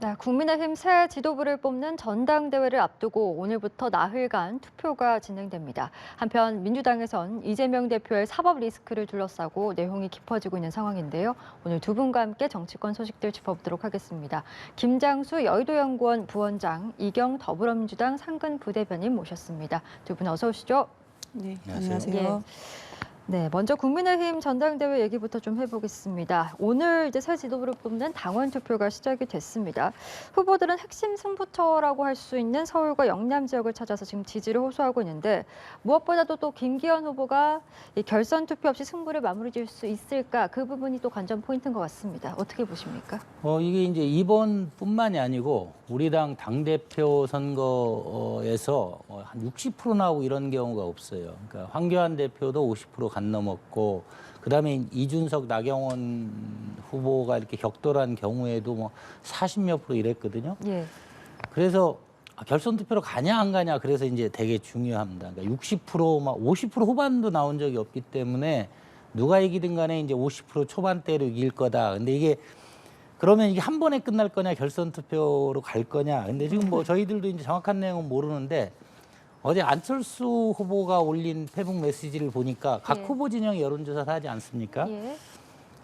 네, 국민의힘 새 지도부를 뽑는 전당대회를 앞두고 오늘부터 나흘간 투표가 진행됩니다. 한편 민주당에선 이재명 대표의 사법 리스크를 둘러싸고 내용이 깊어지고 있는 상황인데요. 오늘 두 분과 함께 정치권 소식들 짚어보도록 하겠습니다. 김장수 여의도연구원 부원장, 이경 더불어민주당 상근 부대변인 모셨습니다. 두 분 어서 오시죠. 네, 안녕하세요. 안녕하세요. 네, 먼저 국민의힘 전당대회 얘기부터 좀 해보겠습니다. 오늘 이제 새 지도부를 뽑는 당원 투표가 시작이 됐습니다. 후보들은 핵심 승부처라고 할 수 있는 서울과 영남 지역을 찾아서 지금 지지를 호소하고 있는데 무엇보다도 또 김기현 후보가 이 결선 투표 없이 승부를 마무리 지을 수 있을까 그 부분이 또 관전 포인트인 것 같습니다. 어떻게 보십니까? 이게 이제 이번뿐만이 아니고 우리 당 당대표 선거에서 한 60% 나오고 이런 경우가 없어요. 그러니까 황교안 대표도 50% 간 넘었고, 그다음에 이준석, 나경원 후보가 이렇게 격돌한 경우에도 뭐 40몇 프로 이랬거든요. 예. 그래서 결선 투표로 가냐 안 가냐, 그래서 이제 되게 중요합니다. 그러니까 60%, 막 50% 후반도 나온 적이 없기 때문에 누가 이기든 간에 이제 50% 초반대로 이길 거다. 근데 이게 그러면 이게 한 번에 끝날 거냐, 결선 투표로 갈 거냐. 근데 지금 뭐 저희들도 이제 정확한 내용은 모르는데 어제 안철수 후보가 올린 페북 메시지를 보니까 각 예. 후보 진영이 여론조사를 하지 않습니까? 예.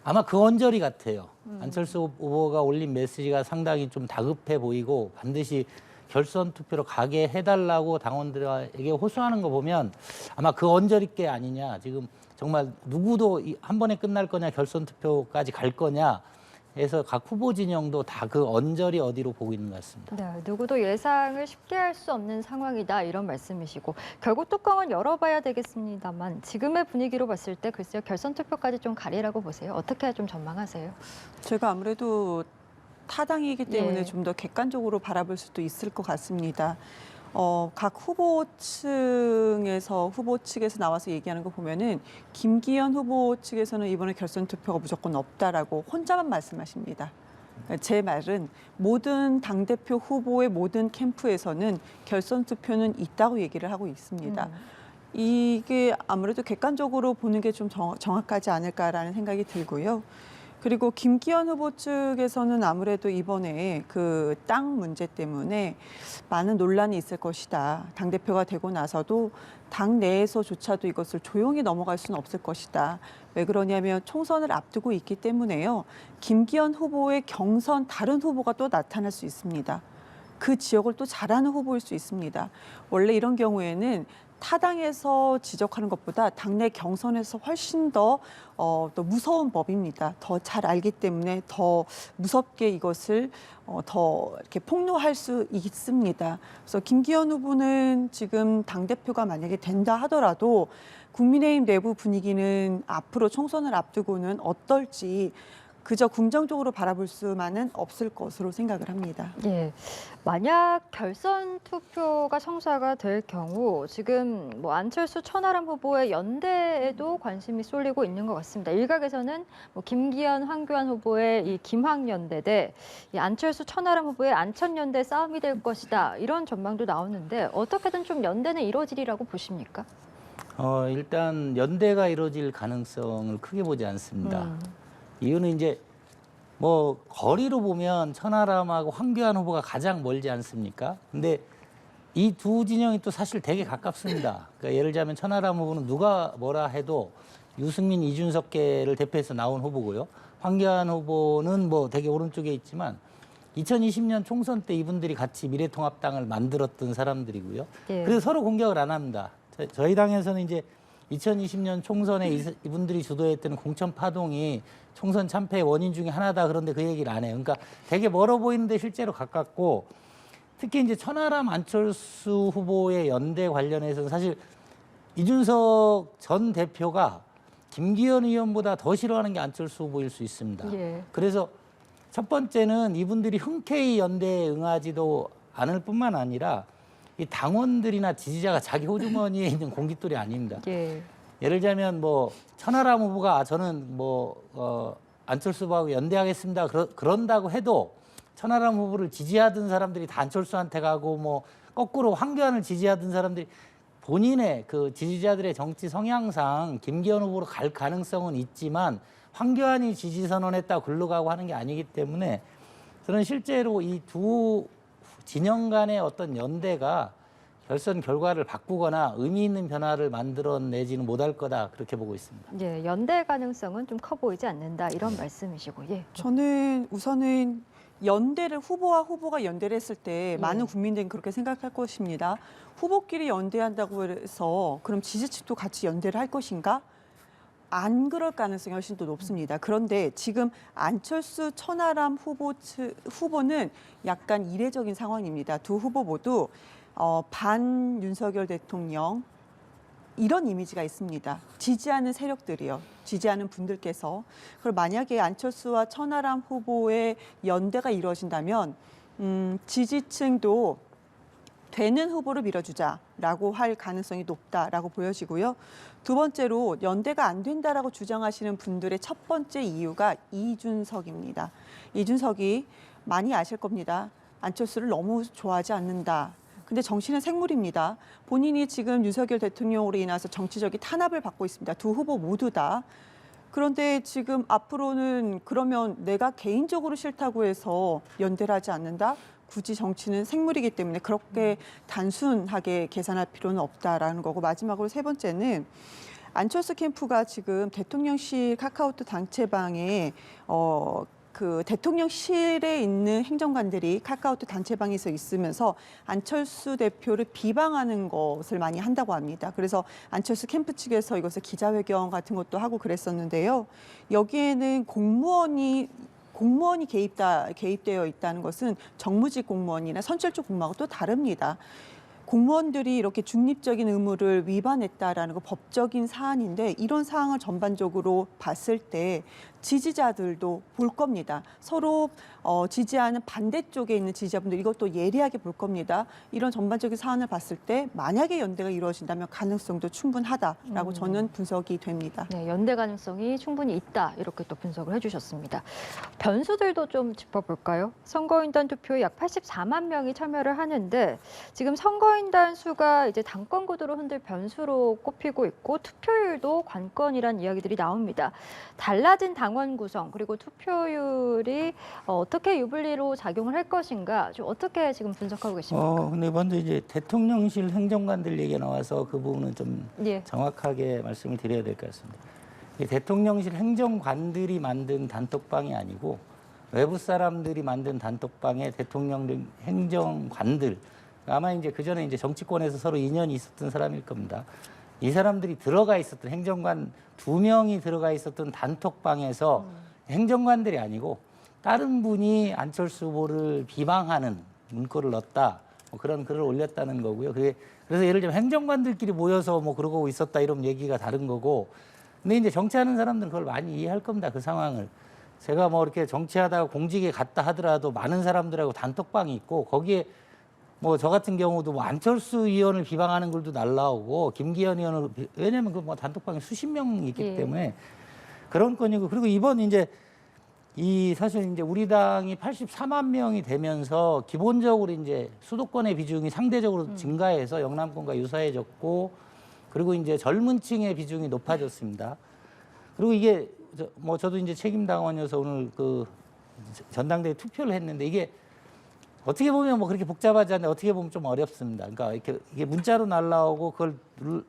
아마 그 언저리 같아요. 안철수 후보가 올린 메시지가 상당히 좀 다급해 보이고 반드시 결선 투표로 가게 해달라고 당원들에게 호소하는 거 보면 아마 그 언저리 게 아니냐. 지금 정말 누구도 한 번에 끝날 거냐, 결선 투표까지 갈 거냐 해서 각 후보 진영도 다 그 언저리 어디로 보고 있는 것 같습니다. 네, 누구도 예상을 쉽게 할 수 없는 상황이다 이런 말씀이시고 결국 뚜껑은 열어봐야 되겠습니다만 지금의 분위기로 봤을 때 글쎄요 결선 투표까지 좀 가리라고 보세요. 어떻게 좀 전망하세요? 제가 아무래도 타당이기 때문에 예. 좀 더 객관적으로 바라볼 수도 있을 것 같습니다. 각 후보 측에서 나와서 얘기하는 거 보면은 김기현 후보 측에서는 이번에 결선 투표가 무조건 없다라고 혼자만 말씀하십니다. 제 말은 모든 당대표 후보의 모든 캠프에서는 결선 투표는 있다고 얘기를 하고 있습니다. 이게 아무래도 객관적으로 보는 게 좀 정확하지 않을까라는 생각이 들고요. 그리고 김기현 후보 측에서는 아무래도 이번에 그 땅 문제 때문에 많은 논란이 있을 것이다. 당대표가 되고 나서도 당 내에서조차도 이것을 조용히 넘어갈 수는 없을 것이다. 왜 그러냐면 총선을 앞두고 있기 때문에요. 김기현 후보의 경선 다른 후보가 또 나타날 수 있습니다. 그 지역을 또 잘하는 후보일 수 있습니다. 원래 이런 경우에는 타당에서 지적하는 것보다 당내 경선에서 훨씬 더 무서운 법입니다. 더 잘 알기 때문에 더 무섭게 이것을 더 이렇게 폭로할 수 있습니다. 그래서 김기현 후보는 지금 당대표가 만약에 된다 하더라도 국민의힘 내부 분위기는 앞으로 총선을 앞두고는 어떨지 그저 긍정적으로 바라볼 수만은 없을 것으로 생각을 합니다. 예, 만약 결선 투표가 성사가 될 경우 지금 뭐 안철수 천하람 후보의 연대에도 관심이 쏠리고 있는 것 같습니다. 일각에서는 뭐 김기현, 황교안 후보의 이 김황연대 대 이 안철수 천하람 후보의 안천연대 싸움이 될 것이다 이런 전망도 나오는데 어떻게든 좀 연대는 이루어지리라고 보십니까? 일단 연대가 이루어질 가능성을 크게 보지 않습니다. 이유는 이제 뭐 거리로 보면 천하람하고 황교안 후보가 가장 멀지 않습니까? 근데 이 두 진영이 또 사실 되게 가깝습니다. 그러니까 예를 들자면 천하람 후보는 누가 뭐라 해도 유승민, 이준석계를 대표해서 나온 후보고요. 황교안 후보는 뭐 되게 오른쪽에 있지만 2020년 총선 때 이분들이 같이 미래통합당을 만들었던 사람들이고요. 예. 그래서 서로 공격을 안 합니다. 저희 당에서는 이제 2020년 총선에 이분들이 주도했던 공천 파동이 총선 참패의 원인 중에 하나다. 그런데 그 얘기를 안 해요. 그러니까 되게 멀어 보이는데 실제로 가깝고, 특히 이제 천하람, 안철수 후보의 연대 관련해서는 사실 이준석 전 대표가 김기현 의원보다 더 싫어하는 게 안철수 후보일 수 있습니다. 예. 그래서 첫 번째는 이분들이 흔쾌히 연대에 응하지도 않을 뿐만 아니라 이 당원들이나 지지자가 자기 호주머니에 있는 공깃돌이 아닙니다. 예. 예를 들자면 뭐 천하람 후보가 저는 뭐 안철수 후보하고 연대하겠습니다. 그런다고 해도 천하람 후보를 지지하던 사람들이 다 안철수한테 가고 뭐 거꾸로 황교안을 지지하던 사람들이 본인의 그 지지자들의 정치 성향상 김기현 후보로 갈 가능성은 있지만 황교안이 지지 선언했다고 글로 가고 하는 게 아니기 때문에 저는 실제로 이 두 진영 간의 어떤 연대가 결선 결과를 바꾸거나 의미 있는 변화를 만들어내지는 못할 거다 그렇게 보고 있습니다. 예, 연대 가능성은 좀 커 보이지 않는다 이런 말씀이시고, 예. 저는 우선은 연대를 후보가 연대를 했을 때 많은 국민들이 그렇게 생각할 것입니다. 후보끼리 연대한다고 해서 그럼 지지층도 같이 연대를 할 것인가? 안 그럴 가능성이 훨씬 더 높습니다. 그런데 지금 안철수 천하람 후보는 약간 이례적인 상황입니다. 두 후보 모두 반 윤석열 대통령 이런 이미지가 있습니다. 지지하는 세력들이요. 지지하는 분들께서. 그리고 만약에 안철수와 천하람 후보의 연대가 이루어진다면 지지층도 되는 후보를 밀어주자라고 할 가능성이 높다라고 보여지고요. 두 번째로 연대가 안 된다라고 주장하시는 분들의 첫 번째 이유가 이준석입니다. 이준석이 많이 아실 겁니다. 안철수를 너무 좋아하지 않는다. 근데 정치는 생물입니다. 본인이 지금 윤석열 대통령으로 인해서 정치적인 탄압을 받고 있습니다. 두 후보 모두 다. 그런데 지금 앞으로는 그러면 내가 개인적으로 싫다고 해서 연대를 하지 않는다? 굳이 정치는 생물이기 때문에 그렇게 단순하게 계산할 필요는 없다라는 거고, 마지막으로 세 번째는 안철수 캠프가 지금 대통령실 카카오톡 단체방에 그 대통령실에 있는 행정관들이 카카오톡 단체방에서 있으면서 안철수 대표를 비방하는 것을 많이 한다고 합니다. 그래서 안철수 캠프 측에서 이것을 기자회견 같은 것도 하고 그랬었는데요. 여기에는 공무원이 개입되어 있다는 것은 정무직 공무원이나 선출직 공무원하고 또 다릅니다. 공무원들이 이렇게 중립적인 의무를 위반했다라는 거 법적인 사안인데, 이런 사항을 전반적으로 봤을 때 지지자들도 볼 겁니다. 서로 지지하는 반대쪽에 있는 지지자분들 이것도 예리하게 볼 겁니다. 이런 전반적인 사안을 봤을 때 만약에 연대가 이루어진다면 가능성도 충분하다라고 저는 분석이 됩니다. 네, 연대 가능성이 충분히 있다 이렇게 또 분석을 해주셨습니다. 변수들도 좀 짚어볼까요? 선거인단 투표에 약 84만 명이 참여를 하는데 지금 선거인단 수가 이제 당권 구도를 흔들 변수로 꼽히고 있고 투표율도 관건이란 이야기들이 나옵니다. 달라진 당원 구성 그리고 투표율이 어떻게 유불리로 작용을 할 것인가 좀 어떻게 지금 분석하고 계십니까? 근데 먼저 이제 대통령실 행정관들 얘기가 나와서 그 부분은 좀 예. 정확하게 말씀을 드려야 될 것 같습니다. 이 대통령실 행정관들이 만든 단톡방이 아니고 외부 사람들이 만든 단톡방에 대통령 행정관들, 아마 이제 그 전에 이제 정치권에서 서로 인연이 있었던 사람일 겁니다. 이 사람들이 들어가 있었던 행정관 2명이 들어가 있었던 단톡방에서 행정관들이 아니고 다른 분이 안철수 후보를 비방하는 문구를 넣었다, 뭐 그런 글을 올렸다는 거고요. 그래서 예를 들면 행정관들끼리 모여서 뭐 그러고 있었다 이런 얘기가 다른 거고, 근데 이제 정치하는 사람들은 그걸 많이 이해할 겁니다. 그 상황을. 제가 뭐 이렇게 정치하다가 공직에 갔다 하더라도 많은 사람들하고 단톡방이 있고 거기에 뭐 저 같은 경우도 뭐 안철수 의원을 비방하는 글도 날라오고 김기현 의원을 왜냐면 그 뭐 단톡방에 수십 명이 있기 때문에 그런 건이고, 그리고 이번 이제 사실 이제 우리 당이 84만 명이 되면서 기본적으로 이제 수도권의 비중이 상대적으로 증가해서 영남권과 유사해졌고, 그리고 이제 젊은 층의 비중이 높아졌습니다. 그리고 이게 저도 이제 책임당원이어서 오늘 그 전당대회 투표를 했는데 이게 어떻게 보면 뭐 그렇게 복잡하지 않는데 어떻게 보면 좀 어렵습니다. 그러니까 이게 문자로 날라오고 그걸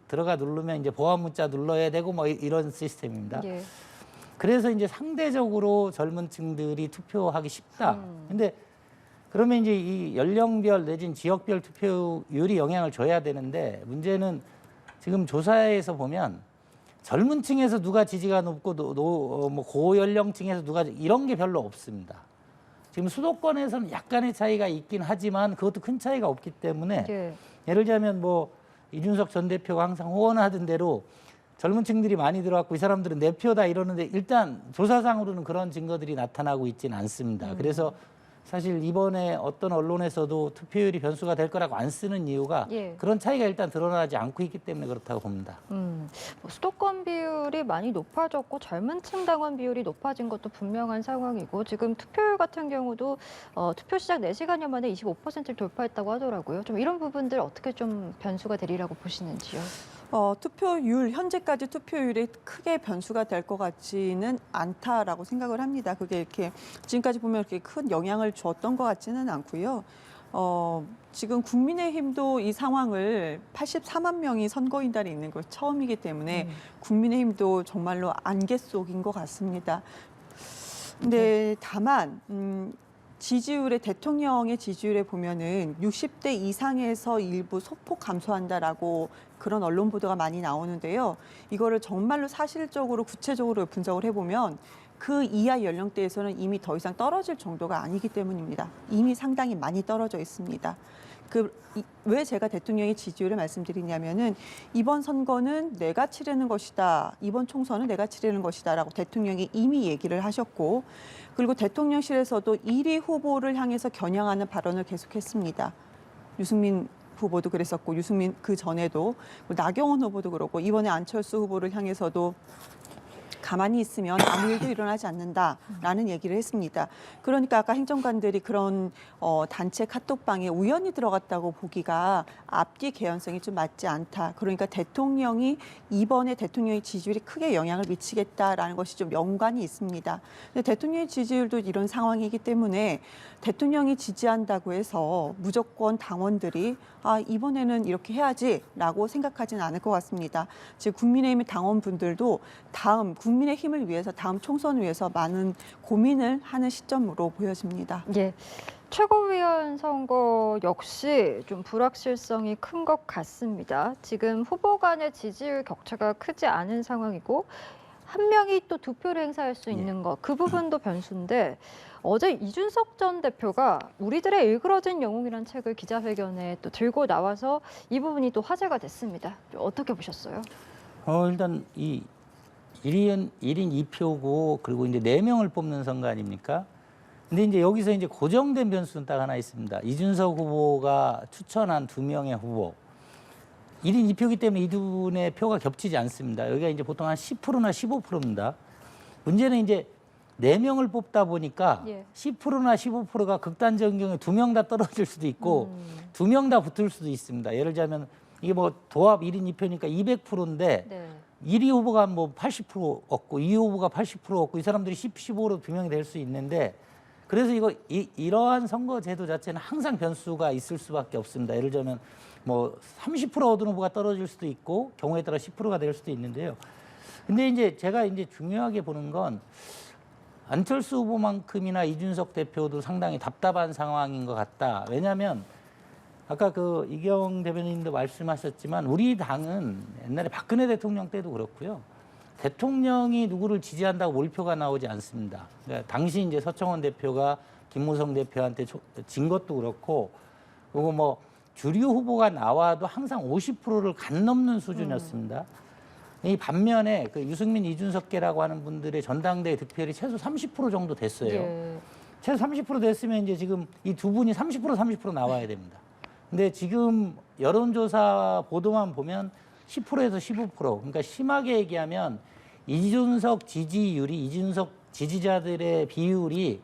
들어가 누르면 이제 보안 문자 눌러야 되고 뭐 이런 시스템입니다. 예. 그래서 이제 상대적으로 젊은 층들이 투표하기 쉽다. 근데 그러면 이제 이 연령별 내지는 지역별 투표율이 영향을 줘야 되는데, 문제는 지금 조사에서 보면 젊은 층에서 누가 지지가 높고 뭐 고연령층에서 누가 이런 게 별로 없습니다. 지금 수도권에서는 약간의 차이가 있긴 하지만 그것도 큰 차이가 없기 때문에 예를 들자면 뭐 이준석 전 대표가 항상 호언하던 대로 젊은 층들이 많이 들어왔고 이 사람들은 내 표다 이러는데 일단 조사상으로는 그런 증거들이 나타나고 있지는 않습니다. 그래서 사실 이번에 어떤 언론에서도 투표율이 변수가 될 거라고 안 쓰는 이유가 그런 차이가 일단 드러나지 않고 있기 때문에 그렇다고 봅니다. 뭐 수도권 비율이 많이 높아졌고 젊은 층 당원 비율이 높아진 것도 분명한 상황이고, 지금 투표율 같은 경우도 투표 시작 4시간여 만에 25%를 돌파했다고 하더라고요. 좀 이런 부분들 어떻게 좀 변수가 되리라고 보시는지요? 투표율, 현재까지 투표율이 크게 변수가 될 것 같지는 않다라고 생각을 합니다. 그게 이렇게 지금까지 보면 이렇게 큰 영향을 줬던 것 같지는 않고요. 지금 국민의힘도 이 상황을 84만 명이 선거인단에 있는 것 처음이기 때문에 국민의힘도 정말로 안개 속인 것 같습니다. 근데 다만 지지율의 대통령의 지지율에 보면은 60대 이상에서 일부 소폭 감소한다라고 그런 언론 보도가 많이 나오는데요. 이거를 정말로 사실적으로 구체적으로 분석을 해보면 그 이하 연령대에서는 이미 더 이상 떨어질 정도가 아니기 때문입니다. 이미 상당히 많이 떨어져 있습니다. 왜 제가 대통령의 지지율을 말씀드리냐면은 이번 선거는 내가 치르는 것이다. 이번 총선은 내가 치르는 것이다라고 대통령이 이미 얘기를 하셨고 그리고 대통령실에서도 1위 후보를 향해서 겨냥하는 발언을 계속했습니다. 유승민 후보도 그랬었고 유승민 그 전에도 나경원 후보도 그렇고 이번에 안철수 후보를 향해서도 가만히 있으면 아무 일도 일어나지 않는다라는 얘기를 했습니다. 그러니까 아까 행정관들이 그런 단체 카톡방에 우연히 들어갔다고 보기가 앞뒤 개연성이 좀 맞지 않다. 그러니까 이번에 대통령의 지지율이 크게 영향을 미치겠다라는 것이 좀 연관이 있습니다. 근데 대통령의 지지율도 이런 상황이기 때문에 대통령이 지지한다고 해서 무조건 당원들이 이번에는 이렇게 해야지라고 생각하지는 않을 것 같습니다. 즉 국민의힘의 당원분들도 국민의힘을 위해서 다음 총선을 위해서 많은 고민을 하는 시점으로 보여집니다. 예. 최고위원 선거 역시 좀 불확실성이 큰 것 같습니다. 지금 후보 간의 지지율 격차가 크지 않은 상황이고 한 명이 또 득표를 행사할 수 있는 것, 그 부분도 변수인데 어제 이준석 전 대표가 우리들의 일그러진 영웅이라는 책을 기자회견에 또 들고 나와서 이 부분이 또 화제가 됐습니다. 어떻게 보셨어요? 일단 이 1인 2표고 그리고 이제 4명을 뽑는 선거 아닙니까? 근데 이제 여기서 이제 고정된 변수는 딱 하나 있습니다. 이준석 후보가 추천한 2명의 후보. 1인 2표이기 때문에 이 두 분의 표가 겹치지 않습니다. 여기가 이제 보통 한 10%나 15%입니다. 문제는 이제 4명을 뽑다 보니까 10%나 15%가 극단적인 경우에 2명 다 떨어질 수도 있고 2명 다 붙을 수도 있습니다. 예를 들자면 이게 뭐 도합 1인 2표니까 200%인데 1위 후보가 뭐 80% 얻고 2위 후보가 80% 얻고 이 사람들이 10, 15로 2명이 될 수 있는데 그래서 이러한 선거 제도 자체는 항상 변수가 있을 수밖에 없습니다. 예를 들면 뭐 30% 얻은 후보가 떨어질 수도 있고 경우에 따라 10%가 될 수도 있는데요. 근데 이제 제가 이제 중요하게 보는 건 안철수 후보만큼이나 이준석 대표도 상당히 답답한 상황인 것 같다. 왜냐하면 아까 그 이경 대변인도 말씀하셨지만 우리 당은 옛날에 박근혜 대통령 때도 그렇고요. 대통령이 누구를 지지한다고 몰표가 나오지 않습니다. 그러니까 당시 이제 서청원 대표가 김무성 대표한테 진 것도 그렇고 그리고 뭐 주류 후보가 나와도 항상 50%를 간 넘는 수준이었습니다. 이 반면에 그 유승민, 이준석계라고 하는 분들의 전당대회 득표율이 최소 30% 정도 됐어요. 최소 30% 됐으면 이제 지금 이 두 분이 30% 나와야 됩니다. 근데 지금 여론조사 보도만 보면 10%에서 15%. 그러니까 심하게 얘기하면 이준석 지지율이 이준석 지지자들의 비율이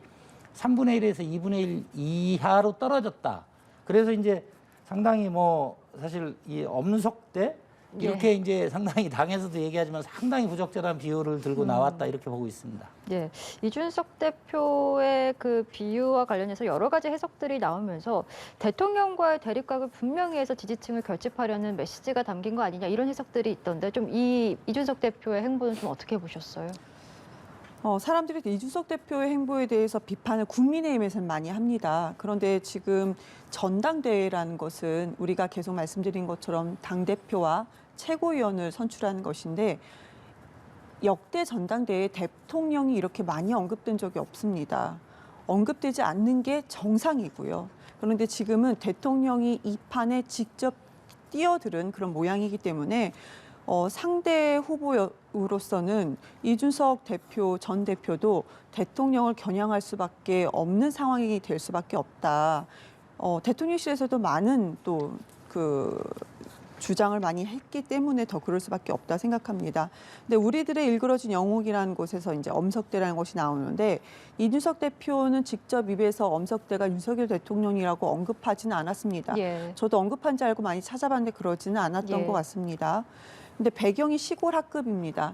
3분의 1에서 2분의 1 이하로 떨어졌다. 그래서 이제 상당히 뭐 사실 이 엄석대 이렇게 이제 상당히 당에서도 얘기하지만 상당히 부적절한 비율을 들고 나왔다 이렇게 보고 있습니다. 예, 이준석 대표의 그 비유와 관련해서 여러 가지 해석들이 나오면서 대통령과의 대립각을 분명히 해서 지지층을 결집하려는 메시지가 담긴 거 아니냐 이런 해석들이 있던데 좀 이 이준석 대표의 행보는 좀 어떻게 보셨어요? 사람들이 이준석 대표의 행보에 대해서 비판을 국민의힘에서는 많이 합니다. 그런데 지금 전당대회라는 것은 우리가 계속 말씀드린 것처럼 당대표와 최고위원을 선출하는 것인데 역대 전당대회에 대통령이 이렇게 많이 언급된 적이 없습니다. 언급되지 않는 게 정상이고요. 그런데 지금은 대통령이 이 판에 직접 뛰어들은 그런 모양이기 때문에 상대 후보로서는 이준석 대표, 전 대표도 대통령을 겨냥할 수밖에 없는 상황이 될 수밖에 없다. 대통령실에서도 많은 또 주장을 많이 했기 때문에 더 그럴 수밖에 없다 생각합니다. 근데 우리들의 일그러진 영웅이라는 곳에서 이제 엄석대라는 것이 나오는데 이준석 대표는 직접 입에서 엄석대가 윤석열 대통령이라고 언급하지는 않았습니다. 예. 저도 언급한 줄 알고 많이 찾아봤는데 그러지는 않았던 예. 것 같습니다. 근데 배경이 시골 학급입니다.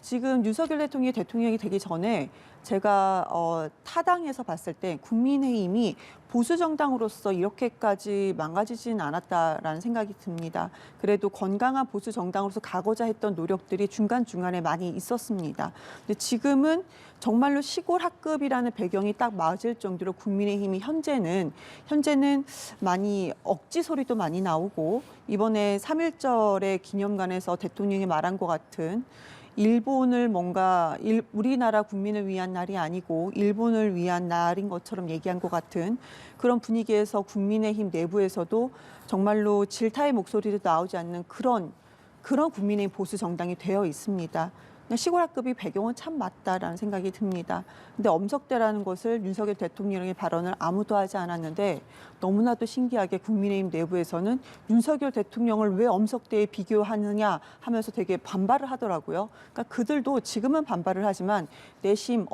지금 윤석열 대통령이 대통령이 되기 전에 제가 타당에서 봤을 때 국민의힘이 보수 정당으로서 이렇게까지 망가지지는 않았다라는 생각이 듭니다. 그래도 건강한 보수 정당으로서 가고자 했던 노력들이 중간중간에 많이 있었습니다. 근데 지금은 정말로 시골 학급이라는 배경이 딱 맞을 정도로 국민의힘이 현재는 많이 억지 소리도 많이 나오고 이번에 3.1절의 기념관에서 대통령이 말한 것 같은 일본을 뭔가 우리나라 국민을 위한 날이 아니고 일본을 위한 날인 것처럼 얘기한 것 같은 그런 분위기에서 국민의힘 내부에서도 정말로 질타의 목소리도 나오지 않는 그런 국민의힘 보수 정당이 되어 있습니다. 시골 학급이 배경은 참 맞다라는 생각이 듭니다. 근데 엄석대라는 것을 윤석열 대통령의 발언을 아무도 하지 않았는데 너무나도 신기하게 국민의힘 내부에서는 윤석열 대통령을 왜 엄석대에 비교하느냐 하면서 되게 반발을 하더라고요. 그러니까 그들도 지금은 반발을 하지만 내심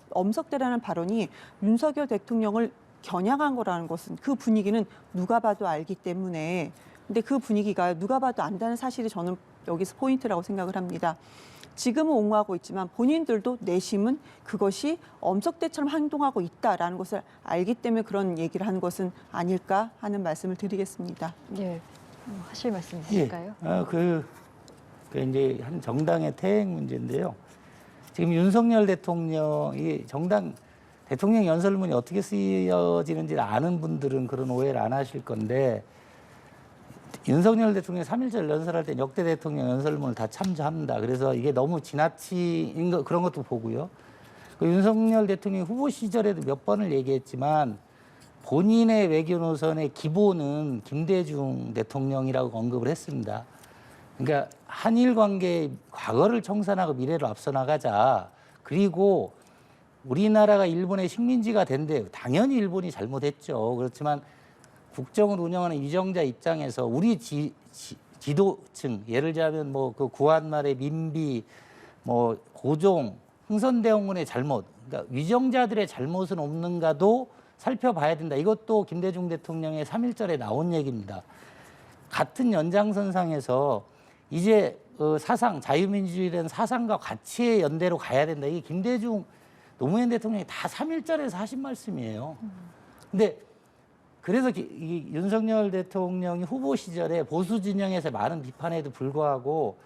엄석대라는 발언이 윤석열 대통령을 겨냥한 거라는 것은 그 분위기는 누가 봐도 알기 때문에 근데 그 분위기가 누가 봐도 안다는 사실이 저는 여기서 포인트라고 생각을 합니다. 지금은 옹호하고 있지만 본인들도 내심은 그것이 엄석대처럼 행동하고 있다라는 것을 알기 때문에 그런 얘기를 하는 것은 아닐까 하는 말씀을 드리겠습니다. 예. 하실 말씀 있을까요? 그 이제 한 정당의 퇴행 문제인데요. 지금 윤석열 대통령이 대통령 연설문이 어떻게 쓰여지는지 아는 분들은 그런 오해를 안 하실 건데 윤석열 대통령이 3.1절 연설할 때 역대 대통령 연설문을 다 참조합니다. 그래서 이게 너무 지나친 그런 것도 보고요. 그 윤석열 대통령 후보 시절에도 몇 번을 얘기했지만 본인의 외교 노선의 기본은 김대중 대통령이라고 언급을 했습니다. 그러니까 한일 관계의 과거를 청산하고 미래를 앞서 나가자. 그리고 우리나라가 일본의 식민지가 된데 당연히 일본이 잘못했죠. 그렇지만 국정을 운영하는 위정자 입장에서 우리 지도층 예를 들자면 뭐 그 구한말의 민비, 뭐 고종, 흥선대원군의 잘못, 그러니까 위정자들의 잘못은 없는가도 살펴봐야 된다. 이것도 김대중 대통령의 3.1절에 나온 얘기입니다. 같은 연장선상에서 이제 사상, 자유민주주의라는 사상과 가치의 연대로 가야 된다. 이게 김대중 노무현 대통령이 다 3.1절에서 하신 말씀이에요. 근데 그래서 이 윤석열 대통령이 후보 시절에 보수 진영에서 많은 비판에도 불구하고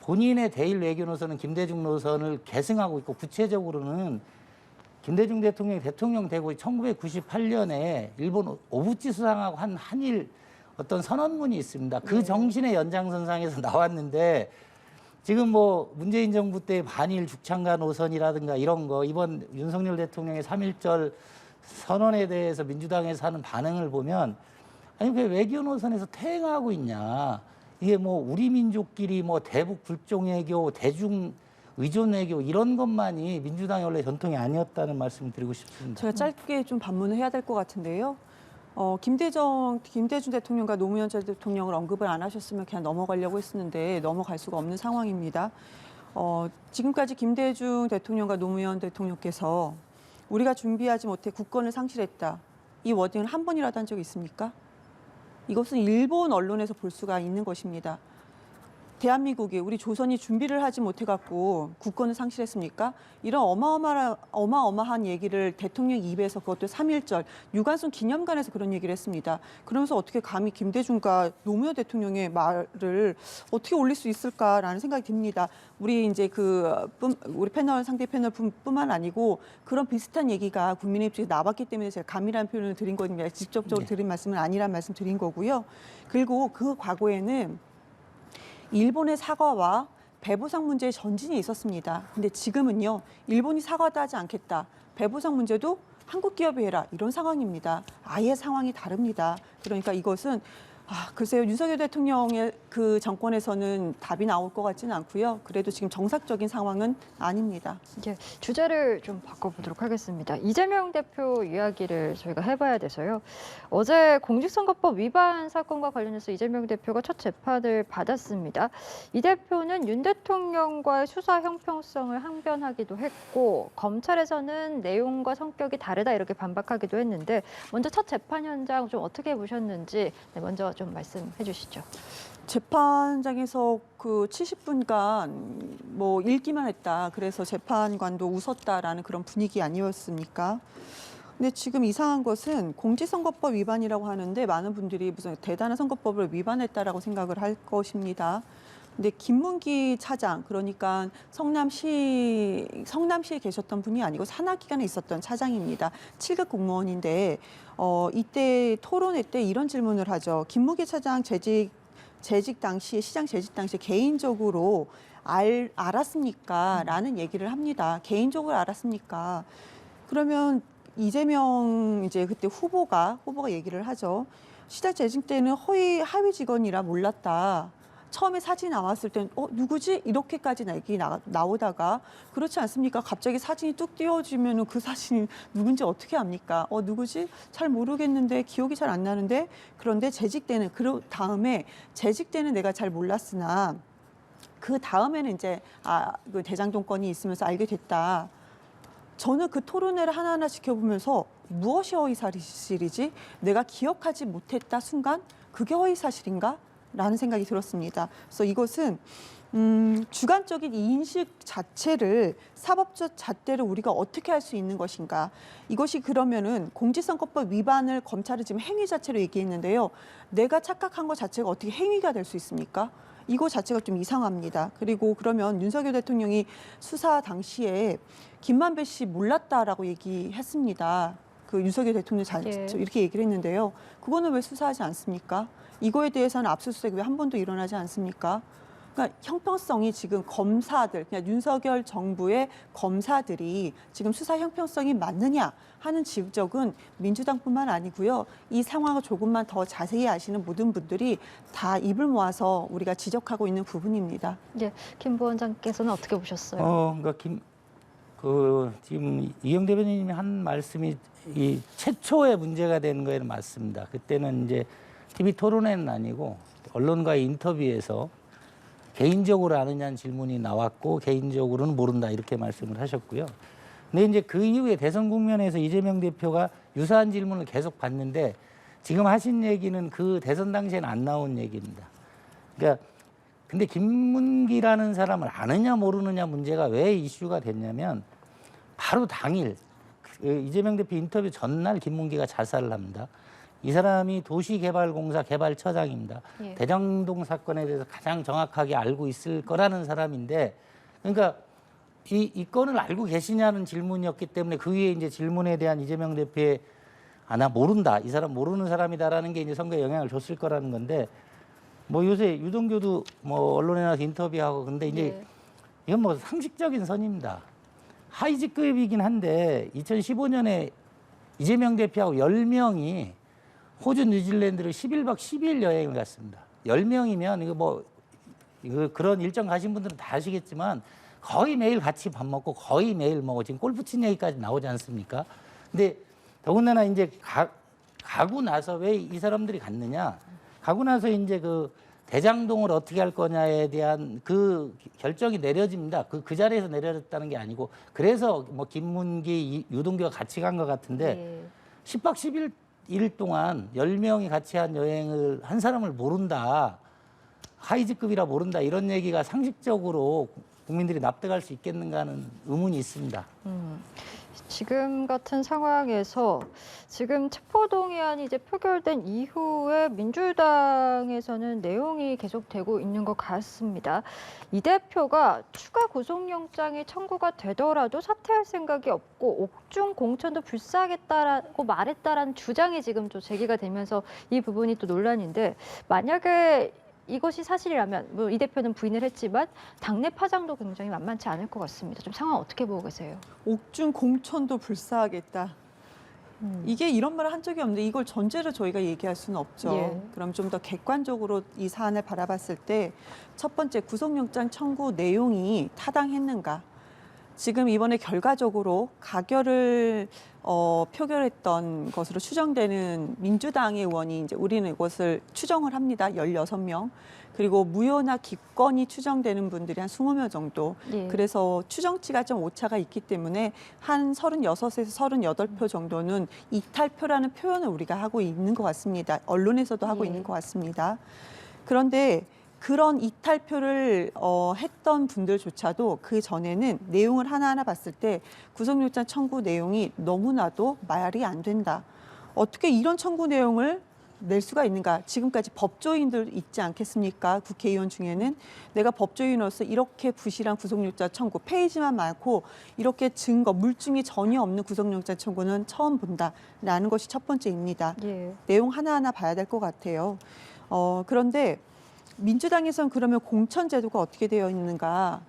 본인의 대일 외교 노선은 김대중 노선을 계승하고 있고 구체적으로는 김대중 대통령이 대통령 되고 1998년에 일본 오부치 수상하고 한 한일 어떤 선언문이 있습니다. 그 정신의 연장선상에서 나왔는데 지금 뭐 문재인 정부 때 반일 죽창가 노선이라든가 이런 거 이번 윤석열 대통령의 3.1절 선언에 대해서 민주당에서 하는 반응을 보면 아니 왜 외교 노선에서 퇴행하고 있냐. 이게 뭐 우리 민족끼리 뭐 대북 불종외교, 대중 의존 외교 이런 것만이 민주당의 원래 전통이 아니었다는 말씀을 드리고 싶습니다. 제가 짧게 좀 반문을 해야 될 것 같은데요. 김대중 대통령과 노무현 전 대통령을 언급을 안 하셨으면 그냥 넘어가려고 했었는데 넘어갈 수가 없는 상황입니다. 지금까지 김대중 대통령과 노무현 대통령께서 우리가 준비하지 못해 국권을 상실했다. 이 워딩을 한 번이라도 한 적이 있습니까? 이것은 일본 언론에서 볼 수가 있는 것입니다. 대한민국이 우리 조선이 준비를 하지 못해갖고 국권을 상실했습니까? 이런 어마어마한 얘기를 대통령 입에서 그것도 3.1절 유관순 기념관에서 그런 얘기를 했습니다. 그러면서 어떻게 감히 김대중과 노무현 대통령의 말을 어떻게 올릴 수 있을까라는 생각이 듭니다. 우리 이제 우리 상대 패널뿐만 아니고 그런 비슷한 얘기가 국민의힘 쪽에 나왔기 때문에 제가 감이라는 표현을 드린 겁니다. 직접적으로 드린 말씀은 아니란 말씀 드린 거고요. 그리고 그 과거에는 일본의 사과와 배보상 문제의 전진이 있었습니다. 근데 지금은요, 일본이 사과도 하지 않겠다. 배보상 문제도 한국 기업이 해라. 이런 상황입니다. 아예 상황이 다릅니다. 그러니까 이것은 글쎄요. 윤석열 대통령의 그 정권에서는 답이 나올 것 같지는 않고요. 그래도 지금 정상적인 상황은 아닙니다. 이제 주제를 좀 바꿔보도록 하겠습니다. 이재명 대표 이야기를 저희가 해봐야 돼서요. 어제 공직선거법 위반 사건과 관련해서 이재명 대표가 첫 재판을 받았습니다. 이 대표는 윤 대통령과의 수사 형평성을 항변하기도 했고 검찰에서는 내용과 성격이 다르다 이렇게 반박하기도 했는데 먼저 첫 재판 현장 좀 어떻게 보셨는지 먼저 좀 말씀해 주시죠. 재판장에서 그 70분간 뭐 읽기만 했다. 그래서 재판관도 웃었다라는 그런 분위기 아니었습니까? 근데 지금 이상한 것은 공직선거법 위반이라고 하는데 많은 분들이 무슨 대단한 선거법을 위반했다라고 생각을 할 것입니다. 근데 김문기 차장, 그러니까 성남시에 계셨던 분이 아니고 산하기관에 있었던 차장입니다. 7급 공무원인데 이때 토론회 때 이런 질문을 하죠. 김문기 차장 재직 당시에 시장 재직 당시에 개인적으로 알았습니까? 라는 얘기를 합니다. 개인적으로 알았습니까? 그러면 이재명 이제 그때 후보가 얘기를 하죠. 시장 재직 때는 하위 직원이라 몰랐다. 처음에 사진 나왔을 땐 누구지? 이렇게까지 얘기 나오다가 그렇지 않습니까? 갑자기 사진이 뚝 띄워지면 그 사진이 누군지 어떻게 압니까? 누구지? 잘 모르겠는데 기억이 잘 안 나는데 그런데 재직 때는 그 다음에 재직 때는 내가 잘 몰랐으나 그 다음에는 이제 그 대장동권이 있으면서 알게 됐다. 저는 그 토론회를 하나하나 지켜보면서 무엇이 허위사실이지? 내가 기억하지 못했다 순간 그게 허위사실인가? 라는 생각이 들었습니다. 그래서 이것은 주관적인 이 인식 자체를 사법적 잣대를 우리가 어떻게 할 수 있는 것인가. 이것이 그러면은 공직선거법 위반을 검찰은 지금 행위 자체로 얘기했는데요. 내가 착각한 것 자체가 어떻게 행위가 될 수 있습니까? 이거 자체가 좀 이상합니다. 그리고 그러면 윤석열 대통령이 수사 당시에 김만배 씨 몰랐다라고 얘기했습니다. 그 윤석열 대통령 이렇게 얘기를 했는데요. 그거는 왜 수사하지 않습니까? 이거에 대해서는 압수수색이 왜 한 번도 일어나지 않습니까? 그러니까 형평성이 지금 검사들, 그냥 윤석열 정부의 검사들이 지금 수사 형평성이 맞느냐 하는 지적은 민주당뿐만 아니고요. 이 상황을 조금만 더 자세히 아시는 모든 분들이 다 입을 모아서 우리가 지적하고 있는 부분입니다. 예, 김 부원장께서는 어떻게 보셨어요? 그러니까 지금 이영 대변인님이 한 말씀이 이 최초의 문제가 되는 거에는 맞습니다. 그때는 이제 TV 토론회는 아니고 언론과의 인터뷰에서 개인적으로 아느냐는 질문이 나왔고 개인적으로는 모른다 이렇게 말씀을 하셨고요. 근데 이제 그 이후에 대선 국면에서 이재명 대표가 유사한 질문을 계속 받는데 지금 하신 얘기는 그 대선 당시에는 안 나온 얘기입니다. 그러니까 근데 김문기라는 사람을 아느냐 모르느냐 문제가 왜 이슈가 됐냐면 바로 당일 이재명 대표 인터뷰 전날 김문기가 자살을 합니다. 이 사람이 도시개발공사 개발처장입니다. 예. 대장동 사건에 대해서 가장 정확하게 알고 있을 거라는 사람인데, 그러니까 이 건을 알고 계시냐는 질문이었기 때문에 그 위에 이제 질문에 대한 이재명 대표의 나 모른다, 이 사람 모르는 사람이다라는 게 이제 선거에 영향을 줬을 거라는 건데, 뭐 요새 유동규도 뭐 언론에 나와서 인터뷰하고 근데 이제 예. 이건 뭐 상식적인 선입니다. 하이직급이긴 한데 2015년에 이재명 대표하고 10명이 호주, 뉴질랜드를 11박 12일 여행을 갔습니다. 10명이면 이거 그런 일정 가신 분들은 다 아시겠지만 거의 매일 같이 밥 먹고 거의 매일 지금 골프 친 얘기까지 나오지 않습니까? 근데 더군다나 이제 가고 나서 왜 이 사람들이 갔느냐? 가고 나서 이제 그 대장동을 어떻게 할 거냐에 대한 그 결정이 내려집니다. 그 자리에서 내려졌다는 게 아니고 그래서 뭐 김문기, 유동규가 같이 간 것 같은데 10박 11일 동안 10명이 같이 한 여행을 한 사람을 모른다. 하이직급이라 모른다. 이런 얘기가 상식적으로 국민들이 납득할 수 있겠는가 하는 의문이 있습니다. 지금 같은 상황에서 지금 체포동의안이 이제 표결된 이후에 민주당에서는 내용이 계속되고 있는 것 같습니다. 이 대표가 추가 구속영장이 청구가 되더라도 사퇴할 생각이 없고 옥중 공천도 불사하겠다고 말했다라는 주장이 지금 좀 제기가 되면서 이 부분이 또 논란인데 만약에 이것이 사실이라면 뭐 이 대표는 부인을 했지만 당내 파장도 굉장히 만만치 않을 것 같습니다. 좀 상황 어떻게 보고 계세요? 옥중 공천도 불사하겠다. 이게 이런 말을 한 적이 없는데 이걸 전제로 저희가 얘기할 수는 없죠. 예. 그럼 좀 더 객관적으로 이 사안을 바라봤을 때 첫 번째 구속영장 청구 내용이 타당했는가? 지금 이번에 결과적으로 가결을 표결했던 것으로 추정되는 민주당의 의원이 이제 우리는 이것을 추정을 합니다. 16명. 그리고 무효나 기권이 추정되는 분들이 한 20명 정도. 예. 그래서 추정치가 좀 오차가 있기 때문에 한 36에서 38표 정도는 이탈표라는 표현을 우리가 하고 있는 것 같습니다. 언론에서도 하고 예. 있는 것 같습니다. 그런데 그런 이탈표를 했던 분들조차도 그 전에는 내용을 하나하나 봤을 때 구속영장 청구 내용이 너무나도 말이 안 된다. 어떻게 이런 청구 내용을 낼 수가 있는가? 지금까지 법조인들 있지 않겠습니까? 국회의원 중에는 내가 법조인으로서 이렇게 부실한 구속영장 청구, 페이지만 많고 이렇게 증거, 물증이 전혀 없는 구속영장 청구는 처음 본다라는 것이 첫 번째입니다. 예. 내용 하나하나 봐야 될 것 같아요. 그런데 민주당에서는 그러면 공천 제도가 어떻게 되어 있는가?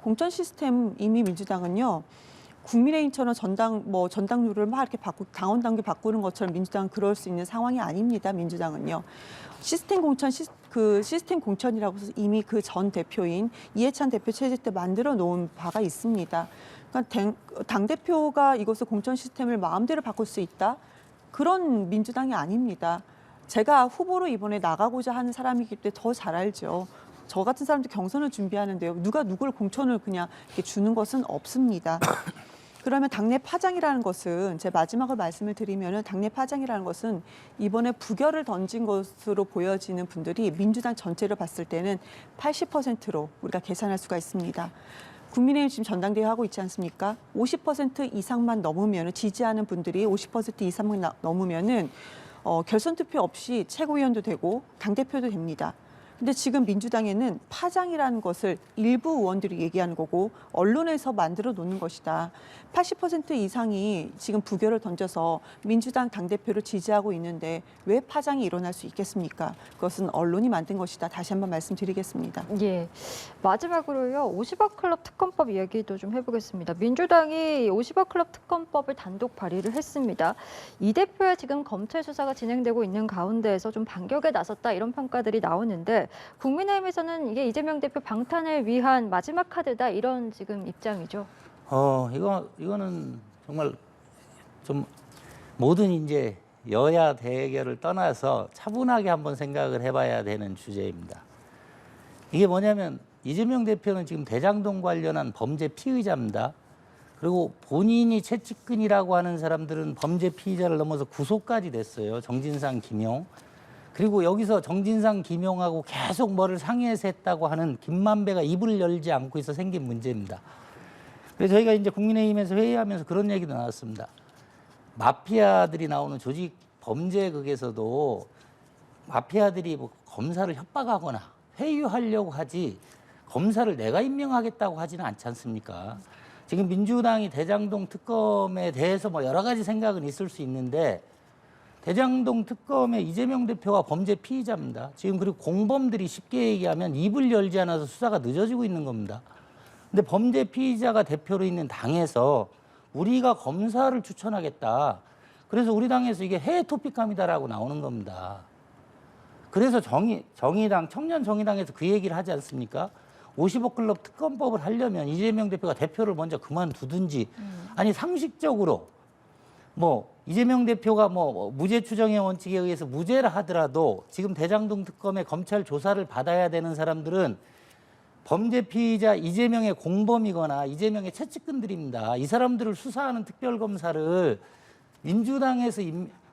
공천 시스템 이미 민주당은요. 국민의힘처럼 전당률을 막 이렇게 당원 당규 바꾸는 것처럼 민주당은 그럴 수 있는 상황이 아닙니다. 민주당은요. 시스템 공천이라고 해서 이미 그 전 대표인 이해찬 대표 체제 때 만들어 놓은 바가 있습니다. 그러니까 당 대표가 이것을 공천 시스템을 마음대로 바꿀 수 있다? 그런 민주당이 아닙니다. 제가 후보로 이번에 나가고자 하는 사람이기 때문에 더 잘 알죠. 저 같은 사람도 경선을 준비하는데요. 누가 누구를 공천을 그냥 이렇게 주는 것은 없습니다. 그러면 당내 파장이라는 것은 제 마지막으로 말씀을 드리면은 당내 파장이라는 것은 이번에 부결을 던진 것으로 보여지는 분들이 민주당 전체를 봤을 때는 80%로 우리가 계산할 수가 있습니다. 국민의힘 지금 전당대회 하고 있지 않습니까? 50% 이상만 넘으면 지지하는 분들이 50% 이상만 넘으면은 결선 투표 없이 최고위원도 되고 당대표도 됩니다. 근데 지금 민주당에는 파장이라는 것을 일부 의원들이 얘기하는 거고 언론에서 만들어 놓는 것이다. 80% 이상이 지금 부결을 던져서 민주당 당대표를 지지하고 있는데 왜 파장이 일어날 수 있겠습니까? 그것은 언론이 만든 것이다. 다시 한번 말씀드리겠습니다. 예. 마지막으로요. 50억 클럽 특검법 이야기도 좀 해보겠습니다. 민주당이 50억 클럽 특검법을 단독 발의를 했습니다. 이 대표의 지금 검찰 수사가 진행되고 있는 가운데에서 좀 반격에 나섰다 이런 평가들이 나오는데 국민의힘에서는 이게 이재명 대표 방탄을 위한 마지막 카드다 이런 지금 입장이죠. 이거는 정말 좀 모든 이제 여야 대결을 떠나서 차분하게 한번 생각을 해봐야 되는 주제입니다. 이게 뭐냐면 이재명 대표는 지금 대장동 관련한 범죄 피의자입니다. 그리고 본인이 최측근이라고 하는 사람들은 범죄 피의자를 넘어서 구속까지 됐어요. 정진상, 김용. 그리고 여기서 정진상, 김용하고 계속 뭐를 상의해서 했다고 하는 김만배가 입을 열지 않고 있어 생긴 문제입니다. 그래서 저희가 이제 국민의힘에서 회의하면서 그런 얘기도 나왔습니다. 마피아들이 나오는 조직 범죄극에서도 마피아들이 뭐 검사를 협박하거나 회유하려고 하지 검사를 내가 임명하겠다고 하지는 않지 않습니까? 지금 민주당이 대장동 특검에 대해서 뭐 여러 가지 생각은 있을 수 있는데 대장동 특검의 이재명 대표가 범죄 피의자입니다. 지금 그리고 공범들이 쉽게 얘기하면 입을 열지 않아서 수사가 늦어지고 있는 겁니다. 근데 범죄 피의자가 대표로 있는 당에서 우리가 검사를 추천하겠다. 그래서 우리 당에서 이게 해외 토픽감이다라고 나오는 겁니다. 그래서 정의당, 청년 정의당에서 그 얘기를 하지 않습니까? 50억 클럽 특검법을 하려면 이재명 대표가 대표를 먼저 그만두든지 아니 상식적으로 뭐 이재명 대표가 뭐 무죄 추정의 원칙에 의해서 무죄라 하더라도 지금 대장동 특검의 검찰 조사를 받아야 되는 사람들은 범죄 피의자 이재명의 공범이거나 이재명의 최측근들입니다. 이 사람들을 수사하는 특별검사를 민주당에서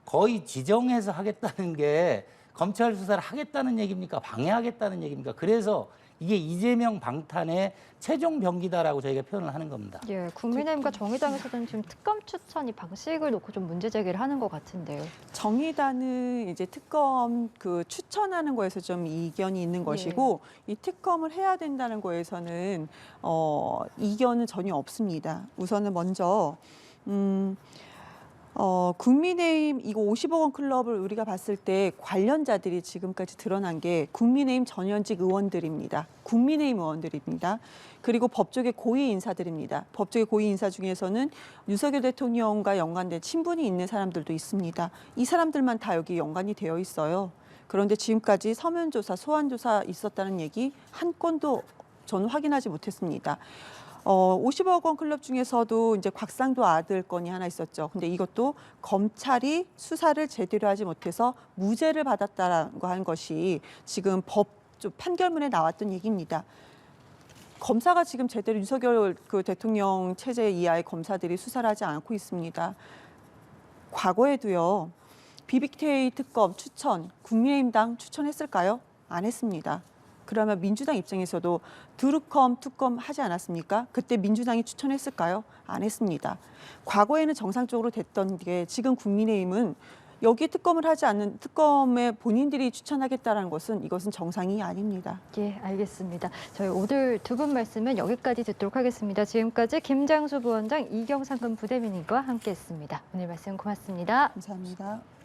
거의 지정해서 하겠다는 게 검찰 수사를 하겠다는 얘기입니까? 방해하겠다는 얘기입니까? 그래서 이게 이재명 방탄의 최종 병기다라고 저희가 표현을 하는 겁니다. 예, 국민의힘과 정의당에서는 지금 특검 추천이 방식을 놓고 좀 문제 제기를 하는 것 같은데요. 정의당은 이제 특검 추천하는 거에서 좀 이견이 있는 것이고 이 특검을 해야 된다는 거에서는 이견은 전혀 없습니다. 우선은 먼저 국민의힘 이거 50억 원 클럽을 우리가 봤을 때 관련자들이 지금까지 드러난 게 국민의힘 전현직 의원들입니다. 국민의힘 의원들입니다. 그리고 법조계 고위 인사들입니다. 법조계 고위 인사 중에서는 윤석열 대통령과 연관된 친분이 있는 사람들도 있습니다. 이 사람들만 다 여기 연관이 되어 있어요. 그런데 지금까지 서면 조사, 소환 조사 있었다는 얘기 한 건도 저는 확인하지 못했습니다. 50억 원 클럽 중에서도 이제 곽상도 아들 건이 하나 있었죠. 근데 이것도 검찰이 수사를 제대로 하지 못해서 무죄를 받았다라고 하는 것이 지금 법 판결문에 나왔던 얘기입니다. 검사가 지금 제대로 윤석열 대통령 체제 이하의 검사들이 수사를 하지 않고 있습니다. 과거에도요. BBK 특검 추천, 국민의힘당 추천했을까요? 안 했습니다. 그러면 민주당 입장에서도 드루컴 특검 하지 않았습니까? 그때 민주당이 추천했을까요? 안 했습니다. 과거에는 정상적으로 됐던 게 지금 국민의힘은 여기 특검을 하지 않는 특검에 본인들이 추천하겠다는 것은 이것은 정상이 아닙니다. 예, 알겠습니다. 저희 오늘 두 분 말씀은 여기까지 듣도록 하겠습니다. 지금까지 김장수 부원장, 이경상근 부대변인과 함께했습니다. 오늘 말씀 고맙습니다. 감사합니다.